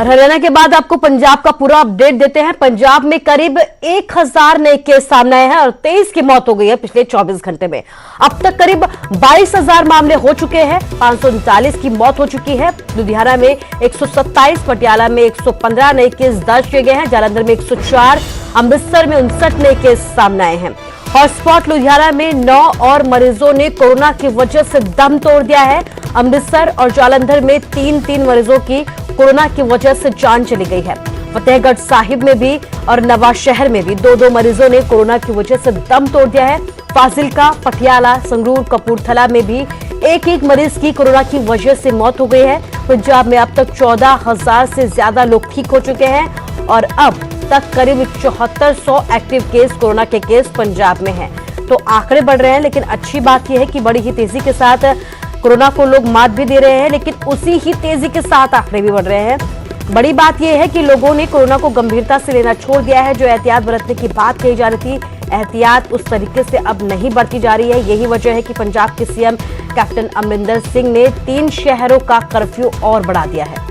और हरियाणा के बाद आपको पंजाब का पूरा अपडेट देते हैं। पंजाब में करीब 1000 नए केस सामने आए हैं और 23 की मौत हो गई है पिछले 24 घंटे में। अब तक करीब 22,000 मामले हो चुके हैं, 539 की मौत हो चुकी है। लुधियाना में 127, पटियाला में 115 नए केस दर्ज किए गए हैं, जालंधर में 104, अमृतसर में 59 नए केस सामने आए हैं। हॉटस्पॉट लुधियाना में 9 और मरीजों ने कोरोना की वजह से दम तोड़ दिया है। अमृतसर और जालंधर में 3-3 मरीजों की कोरोना की वजह से जान चली गई है। फतेहगढ़ साहिब में भी और नवा शहर में भी 2-2 मरीजों ने कोरोना की वजह से दम तोड़ दिया है। फाजिल्का, पटियाला, संगरूर, कपूरथला में भी एक मरीज की कोरोना की वजह से मौत हो गई है। पंजाब में अब तक 14,000 से ज्यादा लोग ठीक हो चुके हैं और अब तक करीब 7400 एक्टिव केस, कोरोना के केस पंजाब में हैं। तो आंकड़े बढ़ रहे हैं, लेकिन अच्छी बात यह है कि बड़ी ही तेजी के साथ कोरोना को लोग मात भी दे रहे हैं, लेकिन उसी ही तेजी के साथ आंकड़े भी बढ़ रहे हैं। बड़ी बात यह है कि लोगों ने कोरोना को गंभीरता से लेना छोड़ दिया है। जो एहतियात बरतने की बात कही जा रही थी, एहतियात उस तरीके से अब नहीं बरती जा रही है। यही वजह है कि पंजाब के सीएम कैप्टन अमरिंदर सिंह ने 3 शहरों का कर्फ्यू और बढ़ा दिया है।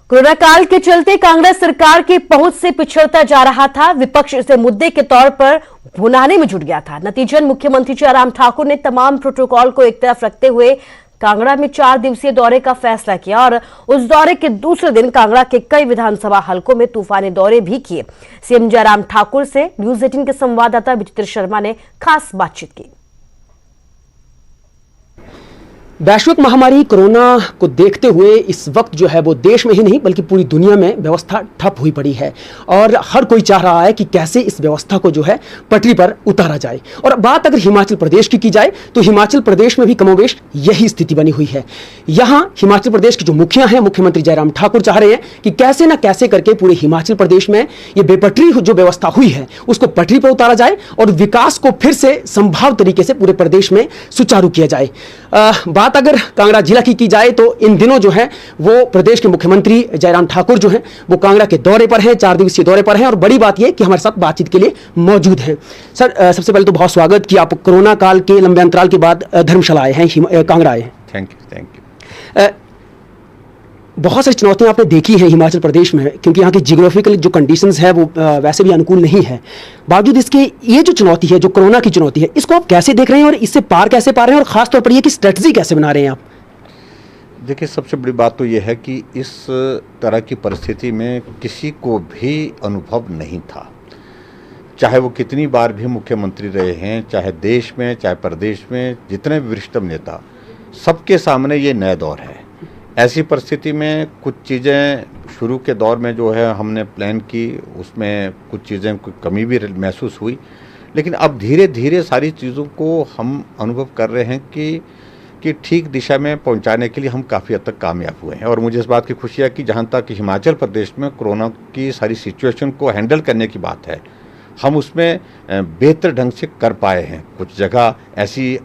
कोरोना काल के चलते कांग्रेस सरकार की पहुंच से पिछड़ता जा रहा था। विपक्ष इसे मुद्दे के तौर पर भुनाने में जुट गया था। नतीजन मुख्यमंत्री जयराम ठाकुर ने तमाम प्रोटोकॉल को एक तरफ रखते हुए कांगड़ा में 4 दिवसीय दौरे का फैसला किया और उस दौरे के दूसरे दिन कांगड़ा के कई विधानसभा हलकों में तूफानी दौरे भी किए। सीएम जयराम ठाकुर से न्यूज 18 के संवाददाता विचित्र शर्मा ने खास बातचीत की। वैश्विक महामारी कोरोना को देखते हुए इस वक्त जो है वो देश में ही नहीं बल्कि पूरी दुनिया में व्यवस्था ठप हुई पड़ी है और हर कोई चाह रहा है कि कैसे इस व्यवस्था को जो है पटरी पर उतारा जाए। और बात अगर हिमाचल प्रदेश की जाए तो हिमाचल प्रदेश में भी कमोबेश यही स्थिति बनी हुई है। यहाँ हिमाचल प्रदेश के जो मुखिया हैं, मुख्यमंत्री जयराम ठाकुर चाह रहे हैं कि कैसे ना कैसे करके पूरे हिमाचल प्रदेश में ये बेपटरी जो व्यवस्था हुई है उसको पटरी पर उतारा जाए और विकास को फिर से संभाव तरीके से पूरे प्रदेश में सुचारू किया जाए। बात अगर कांगड़ा जिला की जाए तो इन दिनों जो है वो प्रदेश के मुख्यमंत्री जयराम ठाकुर जो हैं वो कांगड़ा के दौरे पर हैं, 4 दिवसीय दौरे पर हैं और बड़ी बात यह कि हमारे साथ बातचीत के लिए मौजूद हैं। सर, सबसे पहले तो बहुत स्वागत कि आप कोरोना काल के लंबे अंतराल के बाद धर्मशाला आए हैं, कांगड़ा आए हैं। Thank you. बहुत सारी चुनौतियां आपने देखी हैं हिमाचल प्रदेश में, क्योंकि यहाँ की जियोग्राफिकल जो कंडीशंस है वो वैसे भी अनुकूल नहीं है। बावजूद इसके ये जो चुनौती है, जो कोरोना की चुनौती है, इसको आप कैसे देख रहे हैं और इससे पार कैसे पा रहे हैं और खासतौर पर ये कि स्ट्रेटजी कैसे बना रहे हैं आप? देखिए, सबसे बड़ी बात तो ये है कि इस तरह की परिस्थिति में किसी को भी अनुभव नहीं था, चाहे वो कितनी बार भी मुख्यमंत्री रहे हैं, चाहे देश में चाहे प्रदेश में जितने भी वरिष्ठ नेता, सबके सामने ये नया दौर है। ऐसी परिस्थिति में कुछ चीज़ें शुरू के दौर में जो है हमने प्लान की, उसमें कुछ चीज़ें कोई कमी भी महसूस हुई, लेकिन अब धीरे धीरे सारी चीज़ों को हम अनुभव कर रहे हैं कि ठीक दिशा में पहुंचाने के लिए हम काफ़ी हद तक कामयाब हुए हैं। और मुझे इस बात की खुशी है कि जहां तक हिमाचल प्रदेश में कोरोना की सारी सिचुएशन को हैंडल करने की बात है, हम उसमें बेहतर ढंग से कर पाए हैं। कुछ जगह ऐसी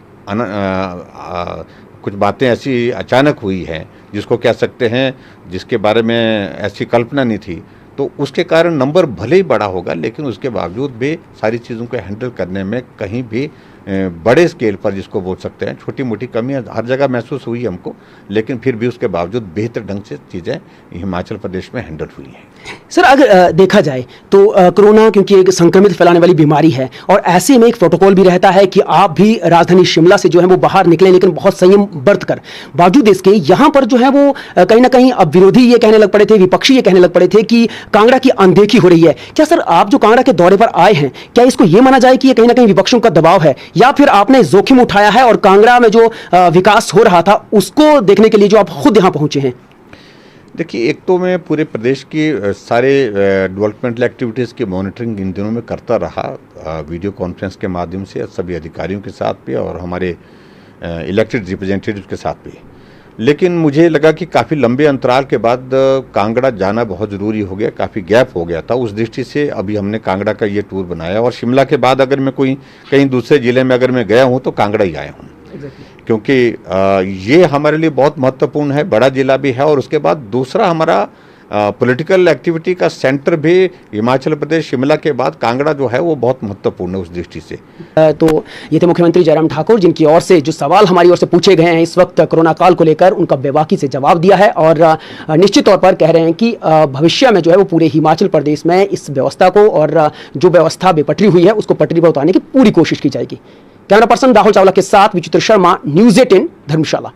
कुछ बातें ऐसी अचानक हुई हैं जिसको कह सकते हैं, जिसके बारे में ऐसी कल्पना नहीं थी, तो उसके कारण नंबर भले ही बड़ा होगा, लेकिन उसके बावजूद भी सारी चीज़ों को हैंडल करने में कहीं भी बड़े स्केल पर, जिसको बोल सकते हैं, छोटी मोटी कमियां हर जगह महसूस हुई हमको, लेकिन फिर भी उसके बावजूद बेहतर ढंग से चीज़ें हिमाचल प्रदेश में हैंडल हुई हैं। सर, अगर देखा जाए तो कोरोना क्योंकि एक संक्रमित फैलाने वाली बीमारी है और ऐसे में एक प्रोटोकॉल भी रहता है कि आप भी राजधानी शिमला से जो है वो बाहर निकलें, लेकिन बहुत संयम बरत कर। बावजूद इसके यहाँ पर जो है वो कहीं ना कहीं अब विरोधी ये कहने लग पड़े थे, विपक्षी ये कहने लग पड़े थे कि कांगड़ा की अनदेखी हो रही है। क्या सर, आप जो कांगड़ा के दौरे पर आए हैं, क्या इसको ये माना जाए कि ये कहीं ना कहीं विपक्षों का दबाव है, या फिर आपने जोखिम उठाया है और कांगड़ा में जो विकास हो रहा था उसको देखने के लिए जो आप खुद यहाँ पहुंचे हैं? देखिए, एक तो मैं पूरे प्रदेश की सारे डेवलपमेंटल एक्टिविटीज़ की मॉनिटरिंग इन दिनों में करता रहा, वीडियो कॉन्फ्रेंस के माध्यम से सभी अधिकारियों के साथ भी और हमारे इलेक्टेड रिप्रेजेंटेटिव के साथ भी। लेकिन मुझे लगा कि काफ़ी लंबे अंतराल के बाद कांगड़ा जाना बहुत ज़रूरी हो गया, काफ़ी गैप हो गया था। उस दृष्टि से अभी हमने कांगड़ा का ये टूर बनाया और शिमला के बाद अगर मैं कहीं दूसरे ज़िले में अगर मैं गया हूँ तो कांगड़ा ही आया हूँ, क्योंकि ये हमारे लिए बहुत महत्वपूर्ण है, बड़ा ज़िला भी है। और उसके बाद दूसरा हमारा पॉलिटिकल एक्टिविटी का सेंटर भी हिमाचल प्रदेश शिमला के बाद कांगड़ा जो है वो बहुत महत्वपूर्ण है उस दृष्टि से। तो ये थे मुख्यमंत्री जयराम ठाकुर, जिनकी ओर से जो सवाल हमारी ओर से पूछे गए हैं इस वक्त कोरोना काल को लेकर, उनका बेबाकी से जवाब दिया है और निश्चित तौर पर कह रहे हैं कि भविष्य में जो है वो पूरे हिमाचल प्रदेश में इस व्यवस्था को और जो व्यवस्था बेपटरी हुई है उसको पटरी पर उतारने की पूरी कोशिश की जाएगी। कैमरा पर्सन राहुल चावला के साथ विचित्र शर्मा, न्यूज़ 18 धर्मशाला।